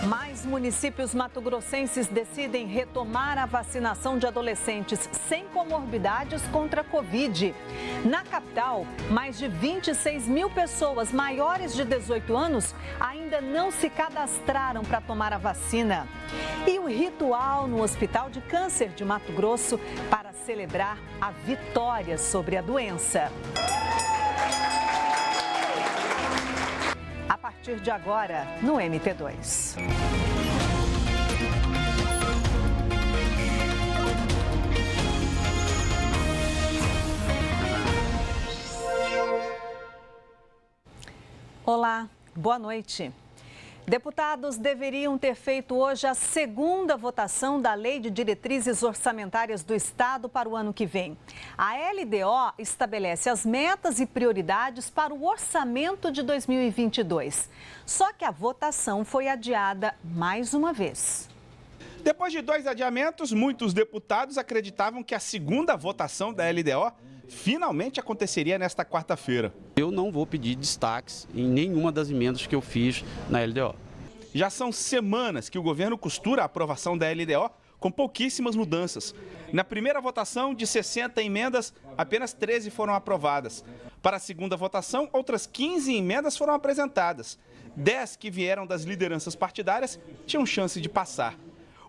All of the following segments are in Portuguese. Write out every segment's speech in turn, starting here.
Mais municípios mato-grossenses decidem retomar a vacinação de adolescentes sem comorbidades contra a Covid. Na capital, mais de 26 mil pessoas maiores de 18 anos ainda não se cadastraram para tomar a vacina. E o ritual no Hospital de Câncer de Mato Grosso para celebrar a vitória sobre a doença. A partir de agora, no MT2. Olá, boa noite. Deputados deveriam ter feito hoje a segunda votação da Lei de Diretrizes Orçamentárias do Estado para o ano que vem. A LDO estabelece as metas e prioridades para o orçamento de 2022. Só que a votação foi adiada mais uma vez. Depois de 2 adiamentos, muitos deputados acreditavam que a segunda votação da LDO finalmente aconteceria nesta quarta-feira. Eu não vou pedir destaques em nenhuma das emendas que eu fiz na LDO. Já são semanas que o governo costura a aprovação da LDO com pouquíssimas mudanças. Na primeira votação, de 60 emendas, apenas 13 foram aprovadas. Para a segunda votação, outras 15 emendas foram apresentadas. 10 que vieram das lideranças partidárias tinham chance de passar.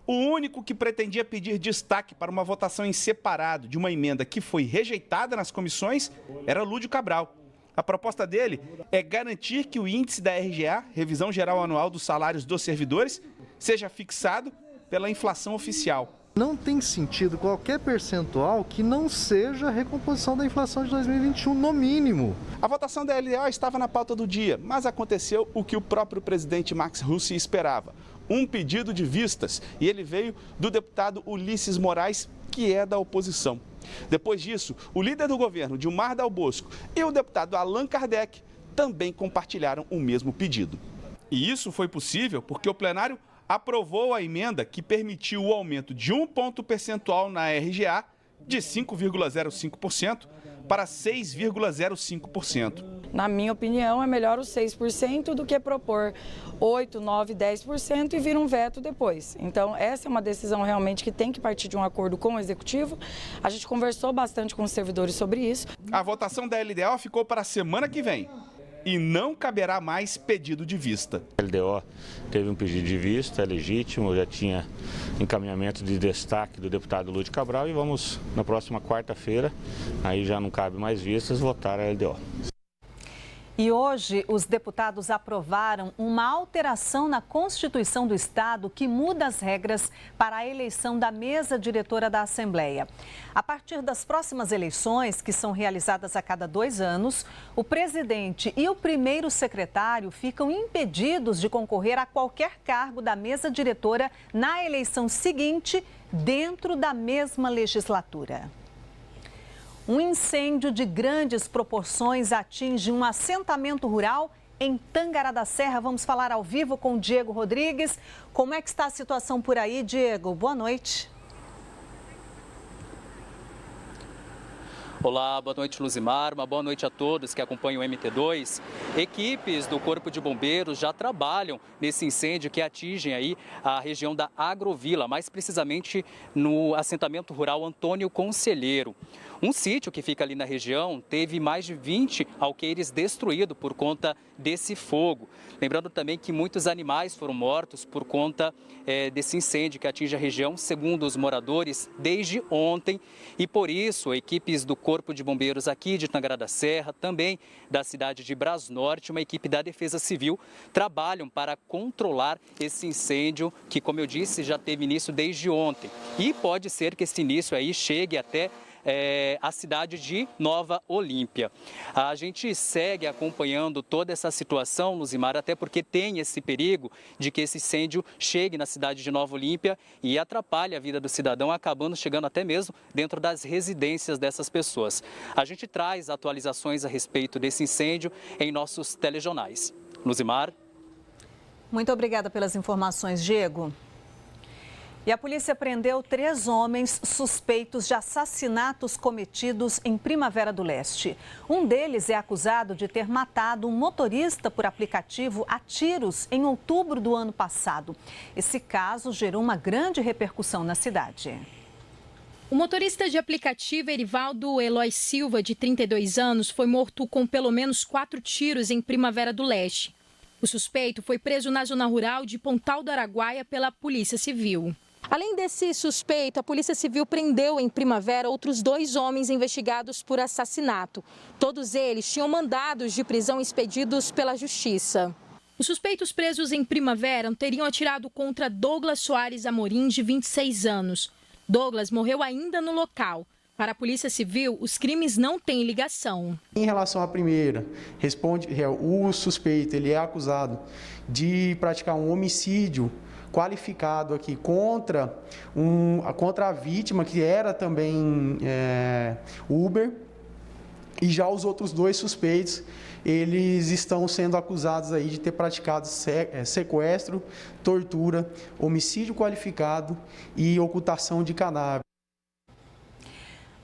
O único que pretendia pedir destaque para uma votação em separado de uma emenda que foi rejeitada nas comissões era Lúdio Cabral. A proposta dele é garantir que o índice da RGA, Revisão Geral Anual dos Salários dos Servidores, seja fixado pela inflação oficial. Não tem sentido qualquer percentual que não seja a recomposição da inflação de 2021, no mínimo. A votação da LDO estava na pauta do dia, mas aconteceu o que o próprio presidente Max Russi esperava. Um pedido de vistas, e ele veio do deputado Ulisses Moraes, que é da oposição. Depois disso, o líder do governo, Dilmar Dal Bosco, e o deputado Allan Kardec também compartilharam o mesmo pedido. E isso foi possível porque o plenário aprovou a emenda que permitiu o aumento de 1 ponto percentual na RGA de 5,05% para 6,05%. Na minha opinião, é melhor os 6% do que propor 8%, 9%, 10% e vir um veto depois. Então, essa é uma decisão realmente que tem que partir de um acordo com o Executivo. A gente conversou bastante com os servidores sobre isso. A votação da LDO ficou para a semana que vem e não caberá mais pedido de vista. A LDO teve um pedido de vista, é legítimo, já tinha encaminhamento de destaque do deputado Lúdio Cabral e vamos, na próxima quarta-feira, aí já não cabe mais vistas, votar a LDO. E hoje, os deputados aprovaram uma alteração na Constituição do Estado que muda as regras para a eleição da mesa diretora da Assembleia. A partir das próximas eleições, que são realizadas a cada 2 anos, o presidente e o primeiro secretário ficam impedidos de concorrer a qualquer cargo da mesa diretora na eleição seguinte, dentro da mesma legislatura. Um incêndio de grandes proporções atinge um assentamento rural em Tangará da Serra. Vamos falar ao vivo com o Diego Rodrigues. Como é que está a situação por aí, Diego? Boa noite. Olá, boa noite, Luzimar. Uma boa noite a todos que acompanham o MT2. Equipes do Corpo de Bombeiros já trabalham nesse incêndio que atinge aí a região da Agrovila, mais precisamente no assentamento rural Antônio Conselheiro. Um sítio que fica ali na região teve mais de 20 alqueires destruídos por conta desse fogo. Lembrando também que muitos animais foram mortos por conta desse incêndio que atinge a região, segundo os moradores, desde ontem. E por isso, equipes do Corpo de Bombeiros aqui de Tangará da Serra, também da cidade de Brasnorte, uma equipe da Defesa Civil, trabalham para controlar esse incêndio que, como eu disse, já teve início desde ontem. E pode ser que esse início aí chegue até a cidade de Nova Olímpia. A gente segue acompanhando toda essa situação, Luzimar, até porque tem esse perigo de que esse incêndio chegue na cidade de Nova Olímpia e atrapalhe a vida do cidadão, acabando chegando até mesmo dentro das residências dessas pessoas. A gente traz atualizações a respeito desse incêndio em nossos telejornais. Luzimar. Muito obrigada pelas informações, Diego. E a polícia prendeu 3 homens suspeitos de assassinatos cometidos em Primavera do Leste. Um deles é acusado de ter matado um motorista por aplicativo a tiros em outubro do ano passado. Esse caso gerou uma grande repercussão na cidade. O motorista de aplicativo Erivaldo Eloy Silva, de 32 anos, foi morto com pelo menos 4 tiros em Primavera do Leste. O suspeito foi preso na zona rural de Pontal do Araguaia pela Polícia Civil. Além desse suspeito, a Polícia Civil prendeu em Primavera outros 2 homens investigados por assassinato. Todos eles tinham mandados de prisão expedidos pela Justiça. Os suspeitos presos em Primavera teriam atirado contra Douglas Soares Amorim, de 26 anos. Douglas morreu ainda no local. Para a Polícia Civil, os crimes não têm ligação. Em relação à primeira, o suspeito ele é acusado de praticar um homicídio qualificado aqui contra a vítima, que era também Uber, e já os outros 2 suspeitos, eles estão sendo acusados aí de ter praticado sequestro, tortura, homicídio qualificado e ocultação de cadáver.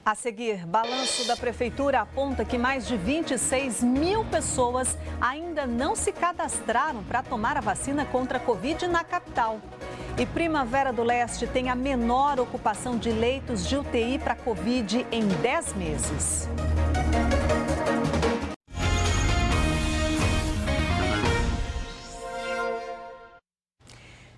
A seguir, balanço da Prefeitura aponta que mais de 26 mil pessoas ainda não se cadastraram para tomar a vacina contra a Covid na capital. E Primavera do Leste tem a menor ocupação de leitos de UTI para Covid em 10 meses.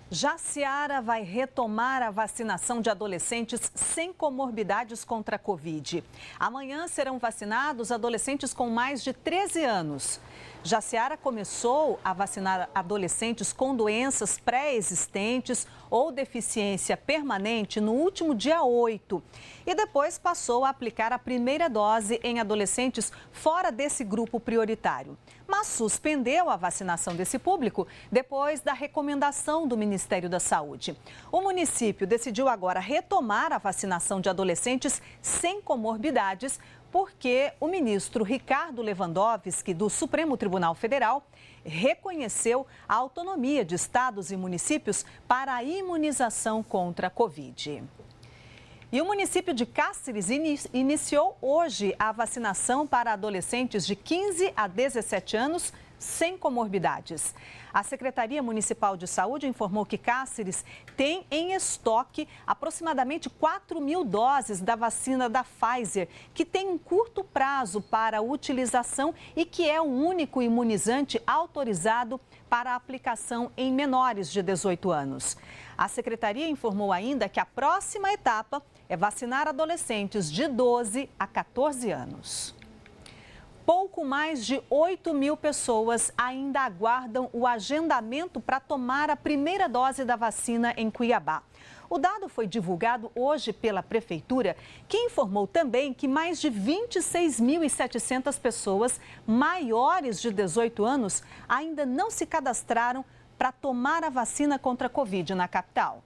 Jaciara vai retomar a vacinação de adolescentes sem comorbidades contra a Covid. Amanhã serão vacinados adolescentes com mais de 13 anos. Jaciara começou a vacinar adolescentes com doenças pré-existentes ou deficiência permanente no último dia 8 e depois passou a aplicar a primeira dose em adolescentes fora desse grupo prioritário. Mas suspendeu a vacinação desse público depois da recomendação do Ministério da Saúde. O município decidiu agora retomar a vacinação de adolescentes sem comorbidades, porque o ministro Ricardo Lewandowski, do Supremo Tribunal Federal, reconheceu a autonomia de estados e municípios para a imunização contra a Covid. E o município de Cáceres iniciou hoje a vacinação para adolescentes de 15 a 17 anos sem comorbidades. A Secretaria Municipal de Saúde informou que Cáceres tem em estoque aproximadamente 4.000 doses da vacina da Pfizer, que tem um curto prazo para utilização e que é o único imunizante autorizado para aplicação em menores de 18 anos. A Secretaria informou ainda que a próxima etapa é vacinar adolescentes de 12 a 14 anos. Pouco mais de 8.000 pessoas ainda aguardam o agendamento para tomar a primeira dose da vacina em Cuiabá. O dado foi divulgado hoje pela Prefeitura, que informou também que mais de 26.700 pessoas maiores de 18 anos ainda não se cadastraram para tomar a vacina contra a Covid na capital.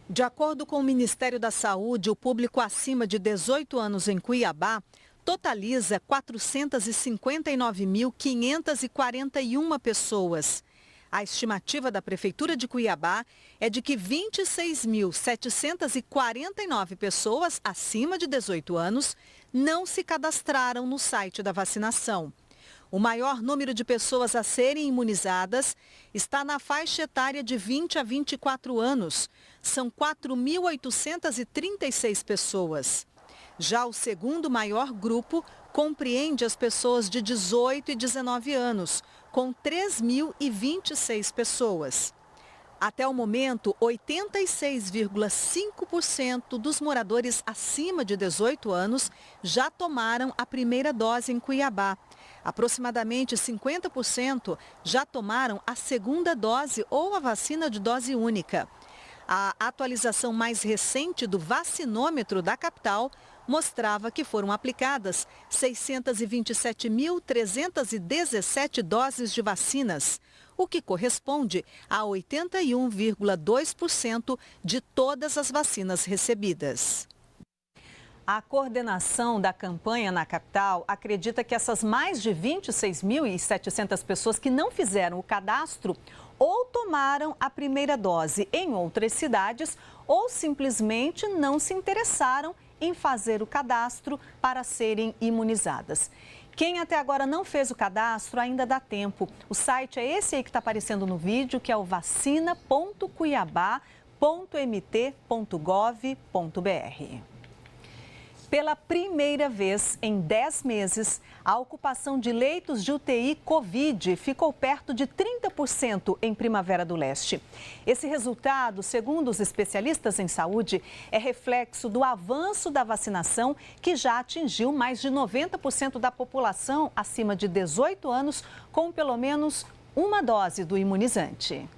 De acordo com o Ministério da Saúde, o público acima de 18 anos em Cuiabá totaliza 459.541 pessoas. A estimativa da Prefeitura de Cuiabá é de que 26.749 pessoas acima de 18 anos não se cadastraram no site da vacinação. O maior número de pessoas a serem imunizadas está na faixa etária de 20 a 24 anos. São 4.836 pessoas. Já o segundo maior grupo compreende as pessoas de 18 e 19 anos, com 3.026 pessoas. Até o momento, 86,5% dos moradores acima de 18 anos já tomaram a primeira dose em Cuiabá. Aproximadamente 50% já tomaram a segunda dose ou a vacina de dose única. A atualização mais recente do vacinômetro da capital mostrava que foram aplicadas 627.317 doses de vacinas, o que corresponde a 81,2% de todas as vacinas recebidas. A coordenação da campanha na capital acredita que essas mais de 26.700 pessoas que não fizeram o cadastro ou tomaram a primeira dose em outras cidades ou simplesmente não se interessaram em fazer o cadastro para serem imunizadas. Quem até agora não fez o cadastro, ainda dá tempo. O site é esse aí que está aparecendo no vídeo, que é o vacina.cuiabá.mt.gov.br. Pela primeira vez em 10 meses, a ocupação de leitos de UTI Covid ficou perto de 30% em Primavera do Leste. Esse resultado, segundo os especialistas em saúde, é reflexo do avanço da vacinação, que já atingiu mais de 90% da população acima de 18 anos com pelo menos uma dose do imunizante.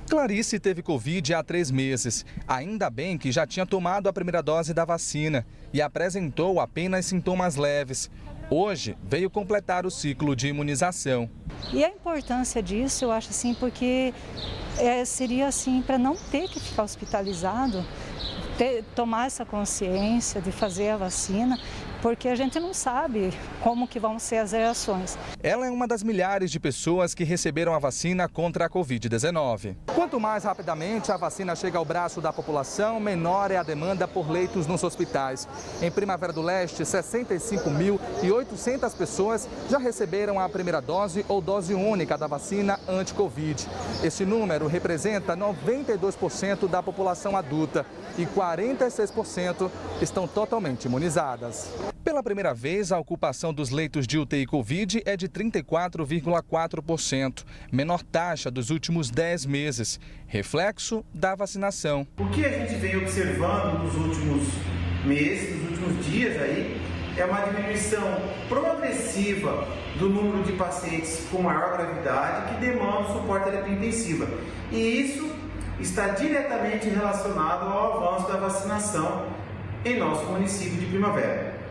Clarice teve Covid há 3 meses. Ainda bem que já tinha tomado a primeira dose da vacina e apresentou apenas sintomas leves. Hoje veio completar o ciclo de imunização. E a importância disso, eu acho assim, porque seria assim para não ter que ficar hospitalizado, tomar essa consciência de fazer a vacina, porque a gente não sabe como que vão ser as reações. Ela é uma das milhares de pessoas que receberam a vacina contra a Covid-19. Quanto mais rapidamente a vacina chega ao braço da população, menor é a demanda por leitos nos hospitais. Em Primavera do Leste, 65.800 pessoas já receberam a primeira dose ou dose única da vacina anti-Covid. Esse número representa 92% da população adulta e 46% estão totalmente imunizadas. Pela primeira vez, a ocupação dos leitos de UTI Covid é de 34,4%, menor taxa dos últimos 10 meses, reflexo da vacinação. O que a gente vem observando nos últimos meses, nos últimos dias aí, é uma diminuição progressiva do número de pacientes com maior gravidade que demandam suporte à terapia intensiva. E isso está diretamente relacionado ao avanço da vacinação em nosso município de Primavera.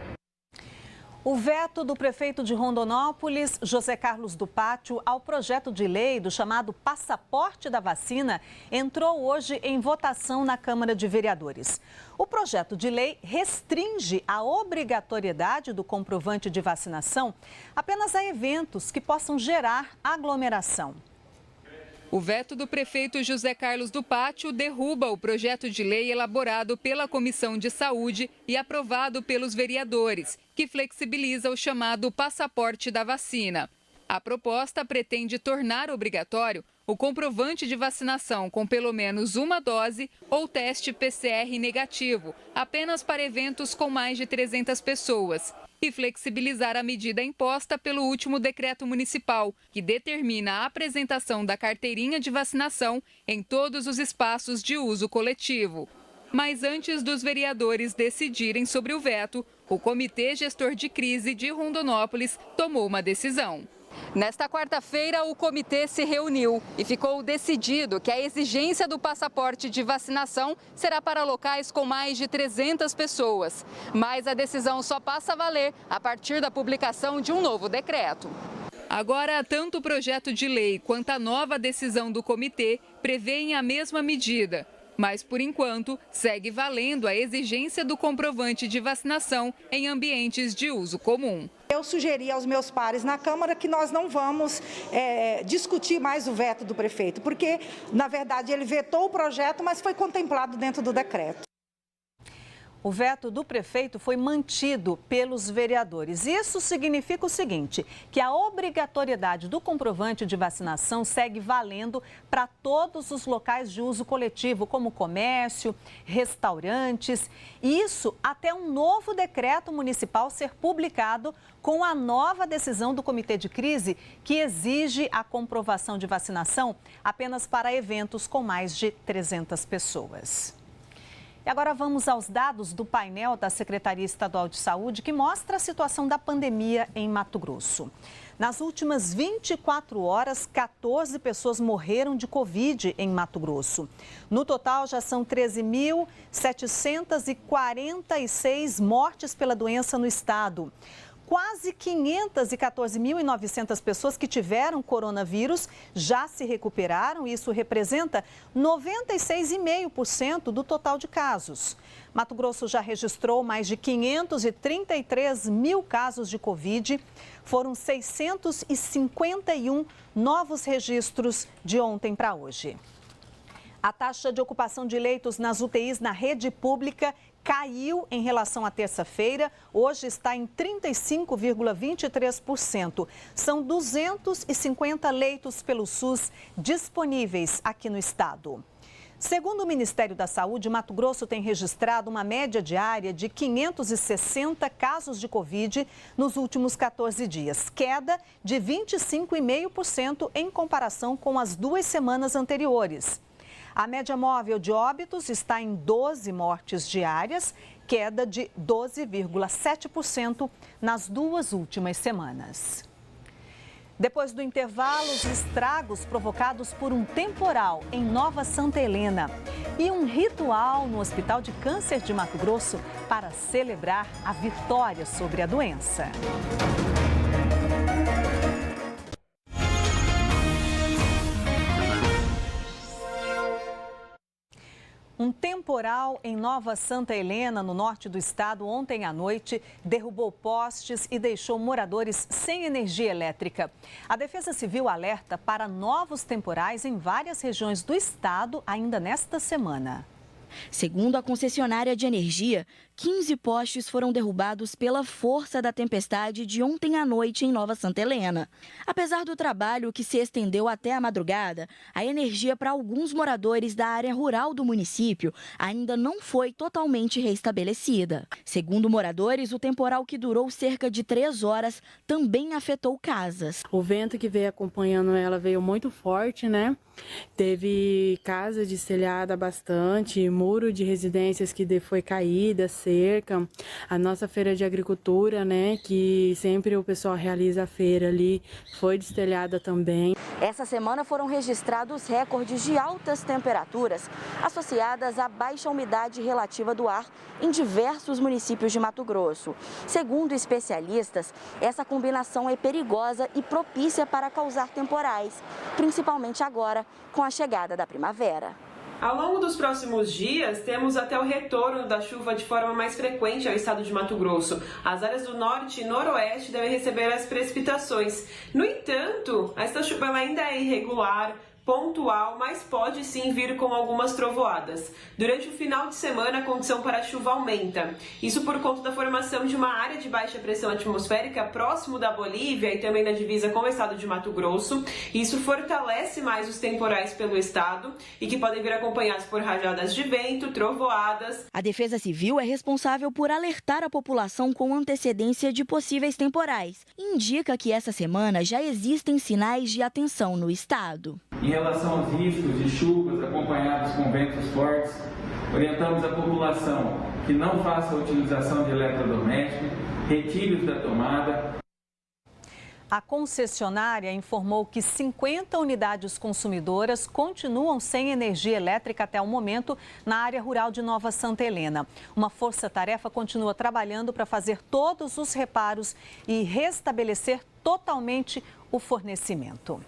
O veto do prefeito de Rondonópolis, José Carlos do Pátio, ao projeto de lei do chamado Passaporte da Vacina entrou hoje em votação na Câmara de Vereadores. O projeto de lei restringe a obrigatoriedade do comprovante de vacinação apenas a eventos que possam gerar aglomeração. O veto do prefeito José Carlos do Pátio derruba o projeto de lei elaborado pela Comissão de Saúde e aprovado pelos vereadores, que flexibiliza o chamado passaporte da vacina. A proposta pretende tornar obrigatório o comprovante de vacinação com pelo menos uma dose ou teste PCR negativo, apenas para eventos com mais de 300 pessoas. E flexibilizar a medida imposta pelo último decreto municipal, que determina a apresentação da carteirinha de vacinação em todos os espaços de uso coletivo. Mas antes dos vereadores decidirem sobre o veto, o Comitê Gestor de Crise de Rondonópolis tomou uma decisão. Nesta quarta-feira, o comitê se reuniu e ficou decidido que a exigência do passaporte de vacinação será para locais com mais de 300 pessoas. Mas a decisão só passa a valer a partir da publicação de um novo decreto. Agora, tanto o projeto de lei quanto a nova decisão do comitê prevêem a mesma medida. Mas, por enquanto, segue valendo a exigência do comprovante de vacinação em ambientes de uso comum. Eu sugeri aos meus pares na Câmara que nós não vamos discutir mais o veto do prefeito, porque, na verdade, ele vetou o projeto, mas foi contemplado dentro do decreto. O veto do prefeito foi mantido pelos vereadores. Isso significa o seguinte, que a obrigatoriedade do comprovante de vacinação segue valendo para todos os locais de uso coletivo, como comércio, restaurantes. Isso até um novo decreto municipal ser publicado com a nova decisão do Comitê de Crise, que exige a comprovação de vacinação apenas para eventos com mais de 300 pessoas. E agora vamos aos dados do painel da Secretaria Estadual de Saúde, que mostra a situação da pandemia em Mato Grosso. Nas últimas 24 horas, 14 pessoas morreram de Covid em Mato Grosso. No total, já são 13.746 mortes pela doença no estado. quase 514.900 pessoas que tiveram coronavírus já se recuperaram. Isso representa 96,5% do total de casos. Mato Grosso já registrou mais de 533 mil casos de Covid. Foram 651 novos registros de ontem para hoje. A taxa de ocupação de leitos nas UTIs na rede pública caiu em relação à terça-feira. Hoje está em 35,23%. São 250 leitos pelo SUS disponíveis aqui no estado. Segundo o Ministério da Saúde, Mato Grosso tem registrado uma média diária de 560 casos de Covid nos últimos 14 dias, queda de 25,5% em comparação com as 2 semanas anteriores. A média móvel de óbitos está em 12 mortes diárias, queda de 12,7% nas 2 últimas semanas. Depois do intervalo, os estragos provocados por um temporal em Nova Santa Helena e um ritual no Hospital de Câncer de Mato Grosso para celebrar a vitória sobre a doença. Um temporal em Nova Santa Helena, no norte do estado, ontem à noite, derrubou postes e deixou moradores sem energia elétrica. A Defesa Civil alerta para novos temporais em várias regiões do estado ainda nesta semana. Segundo a concessionária de energia, 15 postes foram derrubados pela força da tempestade de ontem à noite em Nova Santa Helena. Apesar do trabalho que se estendeu até a madrugada, a energia para alguns moradores da área rural do município ainda não foi totalmente restabelecida. Segundo moradores, o temporal que durou cerca de 3 horas também afetou casas. O vento que veio acompanhando ela veio muito forte, né? Teve casa destelhada bastante, muro de residências que foi caída, cerca. A nossa feira de agricultura, né, que sempre o pessoal realiza a feira ali, foi destelhada também. Essa semana foram registrados recordes de altas temperaturas associadas à baixa umidade relativa do ar em diversos municípios de Mato Grosso. Segundo especialistas, essa combinação é perigosa e propícia para causar temporais, principalmente agora com a chegada da primavera. Ao longo dos próximos dias, temos até o retorno da chuva de forma mais frequente ao estado de Mato Grosso. As áreas do norte e noroeste devem receber as precipitações. No entanto, esta chuva ela ainda é irregular, pontual, mas pode sim vir com algumas trovoadas. Durante o final de semana, a condição para chuva aumenta. Isso por conta da formação de uma área de baixa pressão atmosférica próximo da Bolívia e também na divisa com o estado de Mato Grosso. Isso fortalece mais os temporais pelo estado e que podem vir acompanhados por rajadas de vento, trovoadas. A Defesa Civil é responsável por alertar a população com antecedência de possíveis temporais. Indica que essa semana já existem sinais de atenção no estado. Em relação aos riscos de chuvas acompanhados com ventos fortes, orientamos a população que não faça a utilização de eletrodoméstico, retire-os da tomada. A concessionária informou que 50 unidades consumidoras continuam sem energia elétrica até o momento na área rural de Nova Santa Helena. Uma força-tarefa continua trabalhando para fazer todos os reparos e restabelecer totalmente o fornecimento.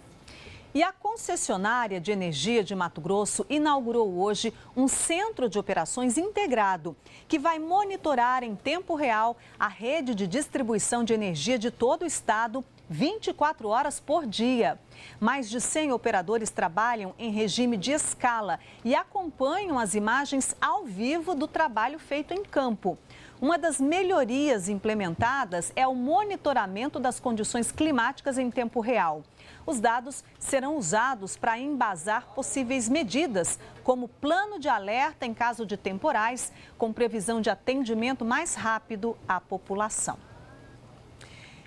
E a concessionária de energia de Mato Grosso inaugurou hoje um centro de operações integrado, que vai monitorar em tempo real a rede de distribuição de energia de todo o estado, 24 horas por dia. Mais de 100 operadores trabalham em regime de escala e acompanham as imagens ao vivo do trabalho feito em campo. Uma das melhorias implementadas é o monitoramento das condições climáticas em tempo real. Os dados serão usados para embasar possíveis medidas, como plano de alerta em caso de temporais, com previsão de atendimento mais rápido à população.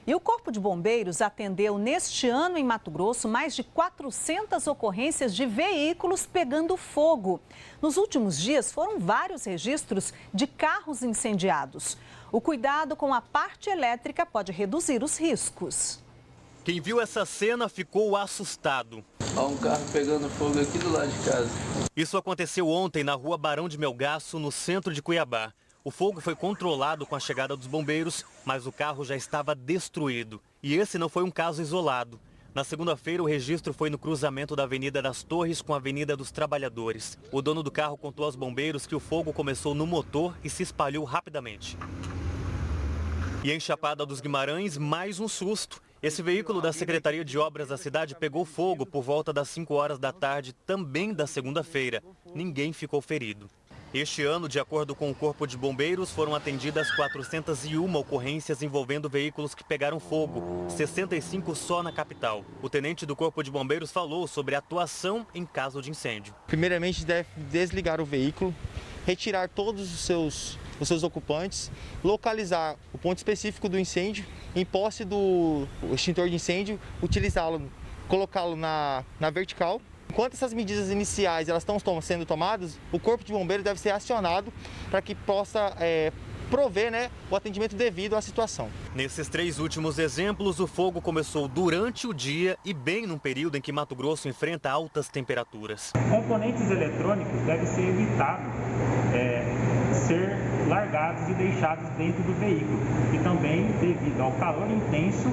E o Corpo de Bombeiros atendeu neste ano em Mato Grosso mais de 400 ocorrências de veículos pegando fogo. Nos últimos dias foram vários registros de carros incendiados. O cuidado com a parte elétrica pode reduzir os riscos. Quem viu essa cena ficou assustado. Há um carro pegando fogo aqui do lado de casa. Isso aconteceu ontem na rua Barão de Melgaço, no centro de Cuiabá. O fogo foi controlado com a chegada dos bombeiros, mas o carro já estava destruído. E esse não foi um caso isolado. Na segunda-feira, o registro foi no cruzamento da Avenida das Torres com a Avenida dos Trabalhadores. O dono do carro contou aos bombeiros que o fogo começou no motor e se espalhou rapidamente. E em Chapada dos Guimarães, mais um susto. Esse veículo da Secretaria de Obras da cidade pegou fogo por volta das 5 horas da tarde, também da segunda-feira. Ninguém ficou ferido. Este ano, de acordo com o Corpo de Bombeiros, foram atendidas 401 ocorrências envolvendo veículos que pegaram fogo, 65 só na capital. O tenente do Corpo de Bombeiros falou sobre a atuação em caso de incêndio. Primeiramente, deve desligar o veículo, retirar todos os seus ocupantes, localizar o ponto específico do incêndio, em posse do extintor de incêndio, utilizá-lo, colocá-lo na vertical. Enquanto essas medidas iniciais elas estão sendo tomadas, o Corpo de Bombeiros deve ser acionado para que possa prover o atendimento devido à situação. Nesses 3 últimos exemplos, o fogo começou durante o dia e bem num período em que Mato Grosso enfrenta altas temperaturas. Componentes eletrônicos devem ser evitados ser largados e deixados dentro do veículo. E também, devido ao calor intenso,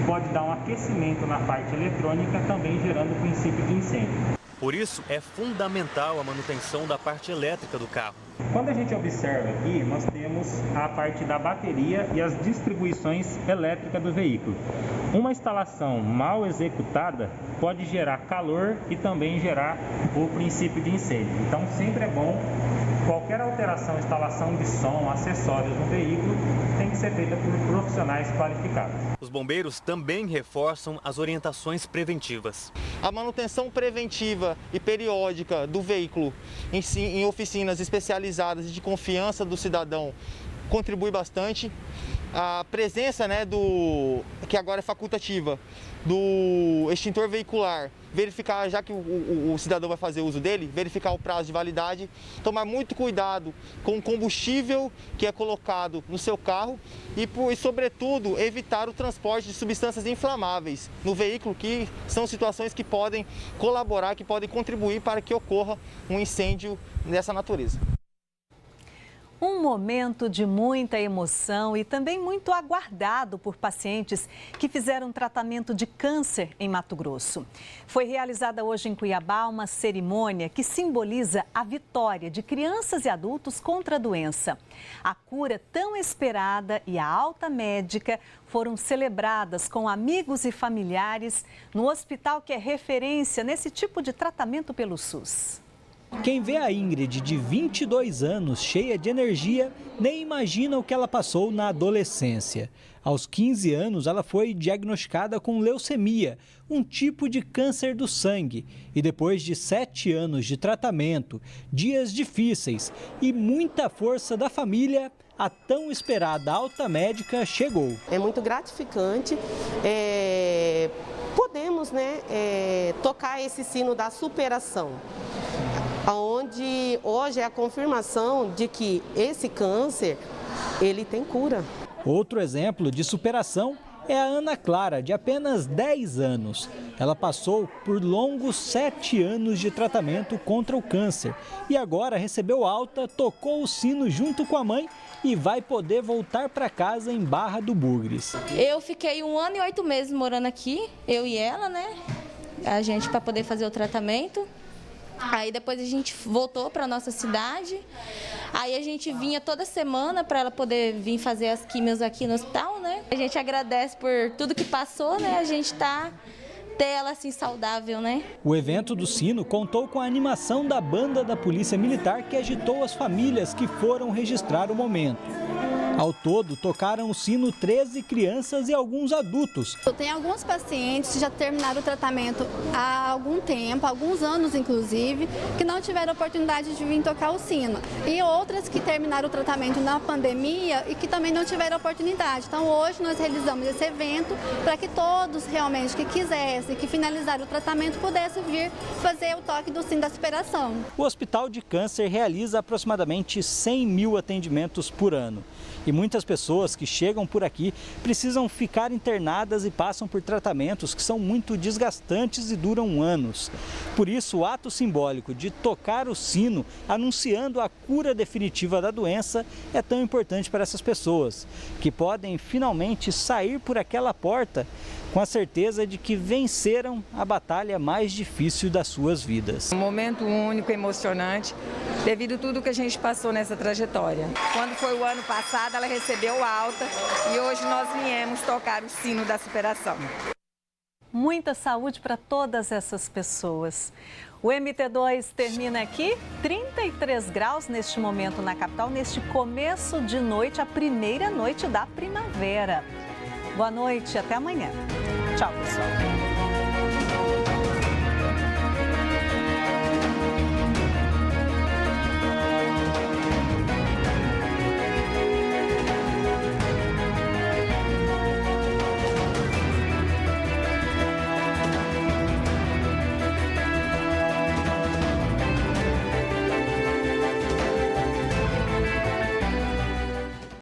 pode dar um aquecimento na parte eletrônica, também gerando o princípio de incêndio. Por isso, é fundamental a manutenção da parte elétrica do carro. Quando a gente observa aqui, nós temos a parte da bateria e as distribuições elétricas do veículo. Uma instalação mal executada pode gerar calor e também gerar o princípio de incêndio. Então, sempre é bom, qualquer alteração, instalação de som, acessórios no veículo, tem que ser feita por profissionais qualificados. Os bombeiros também reforçam as orientações preventivas. A manutenção preventiva e periódica do veículo em oficinas especializadas e de confiança do cidadão contribui bastante. A presença que agora é facultativa, do extintor veicular, verificar, já que o cidadão vai fazer uso dele, verificar o prazo de validade, tomar muito cuidado com o combustível que é colocado no seu carro e sobretudo, evitar o transporte de substâncias inflamáveis no veículo, que são situações que podem colaborar, que podem contribuir para que ocorra um incêndio dessa natureza. Um momento de muita emoção e também muito aguardado por pacientes que fizeram tratamento de câncer em Mato Grosso. Foi realizada hoje em Cuiabá uma cerimônia que simboliza a vitória de crianças e adultos contra a doença. A cura tão esperada e a alta médica foram celebradas com amigos e familiares no hospital que é referência nesse tipo de tratamento pelo SUS. Quem vê a Ingrid, de 22 anos, cheia de energia, nem imagina o que ela passou na adolescência. Aos 15 anos, ela foi diagnosticada com leucemia, um tipo de câncer do sangue. E depois de 7 anos de tratamento, dias difíceis e muita força da família, a tão esperada alta médica chegou. É muito gratificante. Podemos tocar esse sino da superação, onde hoje é a confirmação de que esse câncer, ele tem cura. Outro exemplo de superação é a Ana Clara, de apenas 10 anos. Ela passou por longos 7 anos de tratamento contra o câncer e agora recebeu alta, tocou o sino junto com a mãe e vai poder voltar para casa em Barra do Bugres. Eu fiquei 1 ano e 8 meses morando aqui, eu e ela, a gente, para poder fazer o tratamento. Aí depois a gente voltou para nossa cidade, aí a gente vinha toda semana para ela poder vir fazer as químios aqui no hospital, A gente agradece por tudo que passou, A gente ter ela assim saudável, O evento do sino contou com a animação da banda da Polícia Militar que agitou as famílias que foram registrar o momento. Ao todo, tocaram o sino 13 crianças e alguns adultos. Tem alguns pacientes que já terminaram o tratamento há algum tempo, alguns anos inclusive, que não tiveram oportunidade de vir tocar o sino. E outras que terminaram o tratamento na pandemia e que também não tiveram oportunidade. Então hoje nós realizamos esse evento para que todos realmente que quisessem, que finalizaram o tratamento, pudessem vir fazer o toque do sino da superação. O Hospital de Câncer realiza aproximadamente 100 mil atendimentos por ano. E muitas pessoas que chegam por aqui precisam ficar internadas e passam por tratamentos que são muito desgastantes e duram anos. Por isso, o ato simbólico de tocar o sino anunciando a cura definitiva da doença é tão importante para essas pessoas, que podem finalmente sair por aquela porta com a certeza de que venceram a batalha mais difícil das suas vidas. Um momento único, emocionante, devido a tudo que a gente passou nessa trajetória. Quando foi o ano passado, ela recebeu alta e hoje nós viemos tocar o sino da superação. Muita saúde para todas essas pessoas. O MT2 termina aqui, 33 graus neste momento na capital, neste começo de noite, a primeira noite da primavera. Boa noite, até amanhã. Tchau, pessoal.